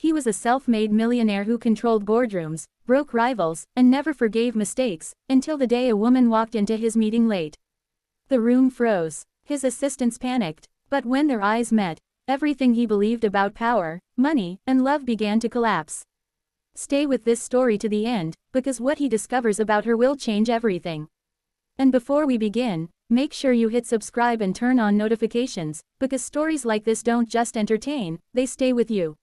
He was a self-made millionaire who controlled boardrooms, broke rivals, and never forgave mistakes, until the day a woman walked into his meeting late. The room froze. His assistants panicked. But when their eyes met, everything he believed about power, money, and love began to collapse. Stay with this story to the end, because what he discovers about her will change everything. And before we begin, make sure you hit subscribe and turn on notifications, because stories like this don't just entertain, they stay with you.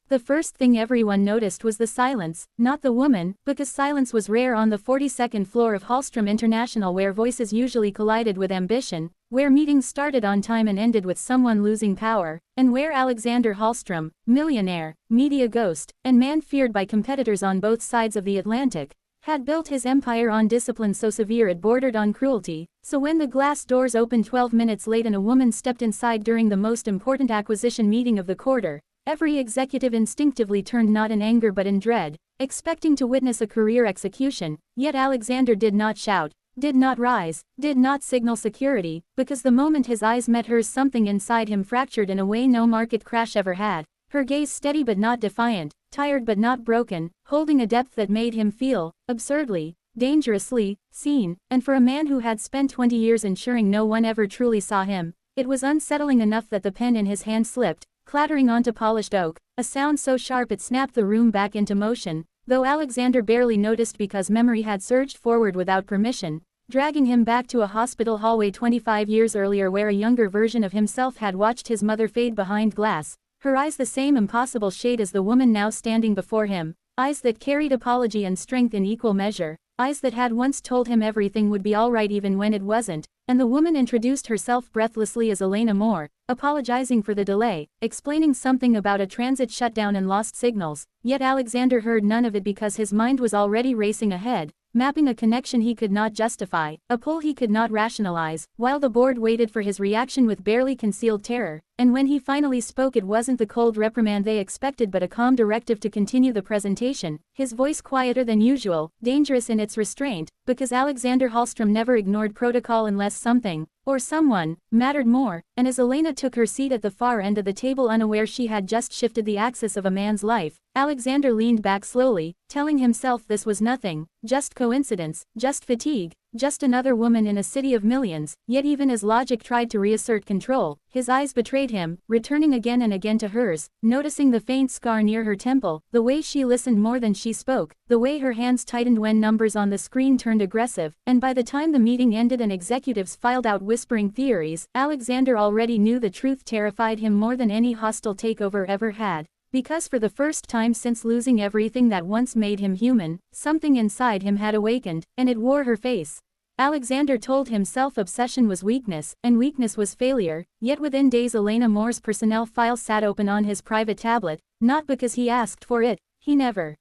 The first thing everyone noticed was the silence, not the woman, because silence was rare on the 42nd floor of Hallstrom International, where voices usually collided with ambition, where meetings started on time and ended with someone losing power, and where Alexander Hallstrom, millionaire, media ghost, and man feared by competitors on both sides of the Atlantic, had built his empire on discipline so severe it bordered on cruelty. So when the glass doors opened 12 minutes late and a woman stepped inside during the most important acquisition meeting of the quarter, every executive instinctively turned not in anger but in dread, expecting to witness a career execution. Yet Alexander did not shout, did not rise, did not signal security, because the moment his eyes met hers, something inside him fractured in a way no market crash ever had. Her gaze steady but not defiant, tired but not broken, holding a depth that made him feel, absurdly, dangerously, seen. And for a man who had spent 20 years ensuring no one ever truly saw him, it was unsettling enough that the pen in his hand slipped, clattering onto polished oak, a sound so sharp it snapped the room back into motion, though Alexander barely noticed because memory had surged forward without permission, dragging him back to a hospital hallway 25 years earlier where a younger version of himself had watched his mother fade behind glass, her eyes the same impossible shade as the woman now standing before him, eyes that carried apology and strength in equal measure, eyes that had once told him everything would be alright even when it wasn't. And the woman introduced herself breathlessly as Elena Moore, apologizing for the delay, explaining something about a transit shutdown and lost signals. Yet Alexander heard none of it because his mind was already racing ahead, mapping a connection he could not justify, a pull he could not rationalize, while the board waited for his reaction with barely concealed terror. And when he finally spoke, it wasn't the cold reprimand they expected but a calm directive to continue the presentation, his voice quieter than usual, dangerous in its restraint, because Alexander Hallstrom never ignored protocol unless something, or someone, mattered more. And as Elena took her seat at the far end of the table, unaware she had just shifted the axis of a man's life, Alexander leaned back slowly, telling himself this was nothing, just coincidence, just fatigue, just another woman in a city of millions. Yet even as logic tried to reassert control, his eyes betrayed him, returning again and again to hers, noticing the faint scar near her temple, the way she listened more than she spoke, the way her hands tightened when numbers on the screen turned aggressive. And by the time the meeting ended and executives filed out whispering theories, Alexander already knew the truth terrified him more than any hostile takeover ever had. Because for the first time since losing everything that once made him human, something inside him had awakened, and it wore her face. Alexander told himself obsession was weakness, and weakness was failure, yet within days Elena Moore's personnel file sat open on his private tablet, not because he asked for it, he never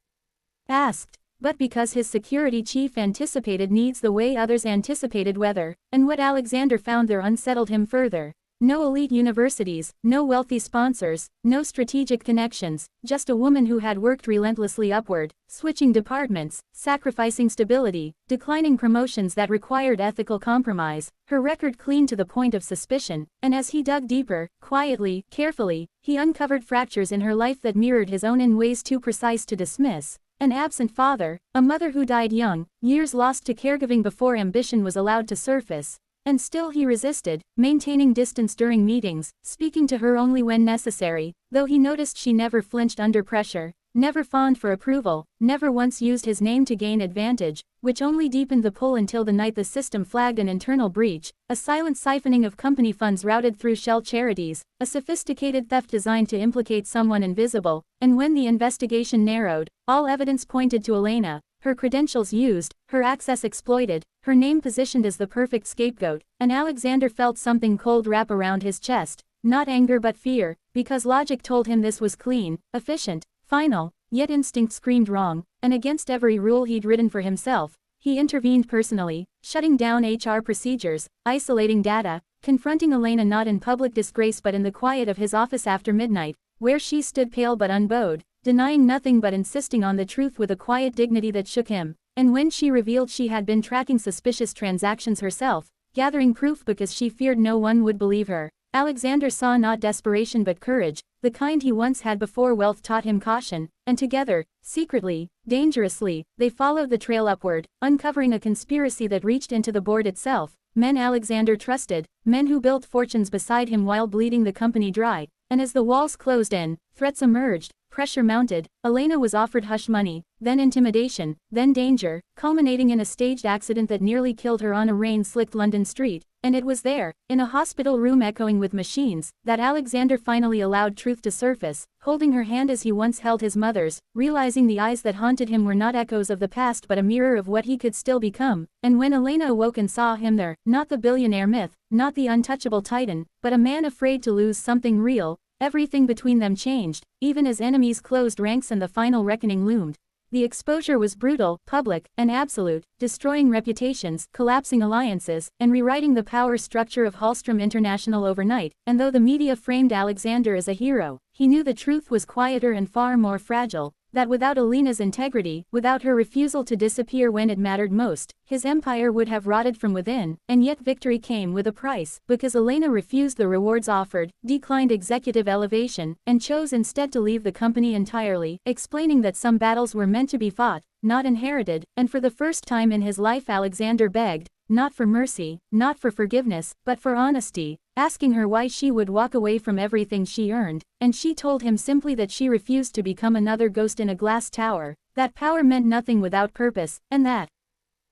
asked, but because his security chief anticipated needs the way others anticipated weather, and what Alexander found there unsettled him further. No elite universities, no wealthy sponsors, no strategic connections, just a woman who had worked relentlessly upward, switching departments, sacrificing stability, declining promotions that required ethical compromise, her record clean to the point of suspicion. And as he dug deeper, quietly, carefully, he uncovered fractures in her life that mirrored his own in ways too precise to dismiss. An absent father, a mother who died young, years lost to caregiving before ambition was allowed to surface. And still he resisted, maintaining distance during meetings, speaking to her only when necessary, though he noticed she never flinched under pressure, never fawned for approval, never once used his name to gain advantage, which only deepened the pull until the night the system flagged an internal breach, a silent siphoning of company funds routed through shell charities, a sophisticated theft designed to implicate someone invisible. And when the investigation narrowed, all evidence pointed to Elena. Her credentials used, her access exploited, her name positioned as the perfect scapegoat, and Alexander felt something cold wrap around his chest, not anger but fear, because logic told him this was clean, efficient, final, yet instinct screamed wrong, and against every rule he'd written for himself, he intervened personally, shutting down HR procedures, isolating data, confronting Elena not in public disgrace but in the quiet of his office after midnight, where she stood pale but unbowed, denying nothing but insisting on the truth with a quiet dignity that shook him. And when she revealed she had been tracking suspicious transactions herself, gathering proof because she feared no one would believe her, Alexander saw not desperation but courage, the kind he once had before wealth taught him caution, and together, secretly, dangerously, they followed the trail upward, uncovering a conspiracy that reached into the board itself. Men Alexander trusted, men who built fortunes beside him while bleeding the company dry, and as the walls closed in, threats emerged, pressure mounted, Elena was offered hush money, then intimidation, then danger, culminating in a staged accident that nearly killed her on a rain-slicked London street. And it was there, in a hospital room echoing with machines, that Alexander finally allowed truth to surface, holding her hand as he once held his mother's, realizing the eyes that haunted him were not echoes of the past but a mirror of what he could still become. And when Elena awoke and saw him there, not the billionaire myth, not the untouchable titan, but a man afraid to lose something real, everything between them changed, even as enemies closed ranks and the final reckoning loomed. The exposure was brutal, public, and absolute, destroying reputations, collapsing alliances, and rewriting the power structure of Hallstrom International overnight. And though the media framed Alexander as a hero, he knew the truth was quieter and far more fragile, that without Elena's integrity, without her refusal to disappear when it mattered most, his empire would have rotted from within. And yet victory came with a price, because Elena refused the rewards offered, declined executive elevation, and chose instead to leave the company entirely, explaining that some battles were meant to be fought, not inherited. And for the first time in his life Alexander begged, not for mercy, not for forgiveness, but for honesty, asking her why she would walk away from everything she earned, and she told him simply that she refused to become another ghost in a glass tower, that power meant nothing without purpose, and that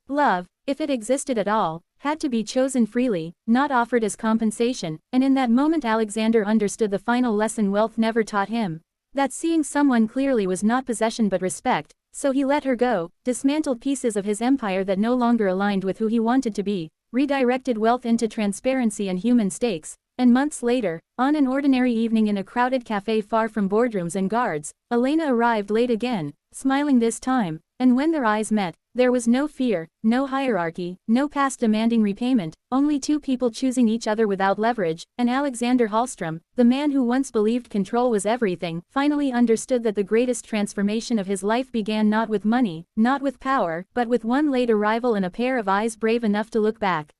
love, if it existed at all, had to be chosen freely, not offered as compensation. And in that moment Alexander understood the final lesson wealth never taught him, that seeing someone clearly was not possession but respect. So he let her go, dismantled pieces of his empire that no longer aligned with who he wanted to be, redirected wealth into transparency and human stakes. And months later, on an ordinary evening in a crowded cafe far from boardrooms and guards, Elena arrived late again, smiling this time, and when their eyes met, there was no fear, no hierarchy, no past demanding repayment, only two people choosing each other without leverage. And Alexander Hallstrom, the man who once believed control was everything, finally understood that the greatest transformation of his life began not with money, not with power, but with one late arrival and a pair of eyes brave enough to look back.